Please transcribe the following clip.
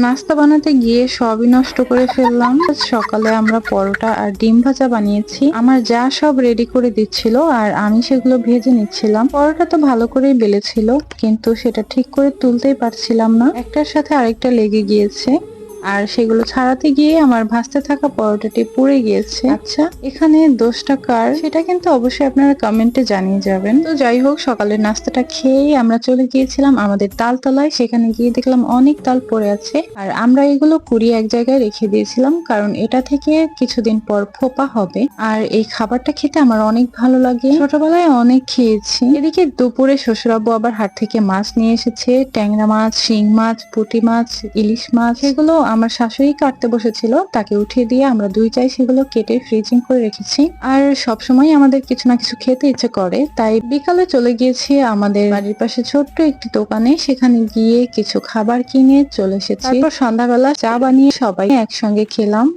নাস্তা বানাতে গিয়ে সবই নষ্ট করে ফেললাম। সকালে আমরা পরোটা আর ডিম ভাজা বানিয়েছি। আমার যা সব রেডি করে দিচ্ছিল আর আমি সেগুলো ভেজে নিচ্ছিলাম। পরোটা তো ভালো করেই বেলেছিল, কিন্তু সেটা ঠিক করে তুলতেই পারছিলাম না, একটার সাথে আরেকটা লেগে গিয়েছে। আর সেগুলো ছাড়াতে গিয়ে আমার ভাজতে থাকা পরোটাটি পুড়ে গিয়েছে। আচ্ছা, এখানে দোষটা কার সেটা কিন্তু অবশ্যই আপনারা কমেন্টে জানিয়ে যাবেন। তো যাই হোক, সকালের নাস্তাটা খেয়েই আমরা চলে গিয়েছিলাম আমাদের তালতলায়। সেখানে গিয়ে দেখলাম অনেক তাল পড়ে আছে, আর আমরা এগুলো কুড়িয়ে এক জায়গায় রেখে দিয়েছিলাম, কারণ এটা থেকে কিছুদিন পর ফোপা হবে। আর এই খাবারটা খেতে আমার অনেক ভালো লাগে, ছোটবেলায় অনেক খেয়েছি। এদিকে দুপুরে শ্বশুরাব্বু আবার হাট থেকে মাছ নিয়ে এসেছে, ট্যাংরা মাছ, শিং মাছ, পুঁটি মাছ, ইলিশ মাছ। সেগুলো আমার শাশুড়ি কাটতে বসেছিল, তাকে উঠিয়ে দিয়ে আমরা দুই চাই সেগুলো কেটে ফ্রিজিং করে রেখেছি। আর সবসময় আমাদের কিছু না কিছু খেতে ইচ্ছে করে, তাই বিকালে চলে গিয়েছি আমাদের বাড়ির পাশে ছোট্ট একটি দোকানে। সেখানে গিয়ে কিছু খাবার কিনে চলে এসেছি। তারপর সন্ধ্যাবেলা চা বানিয়ে সবাই একসঙ্গে খেলাম।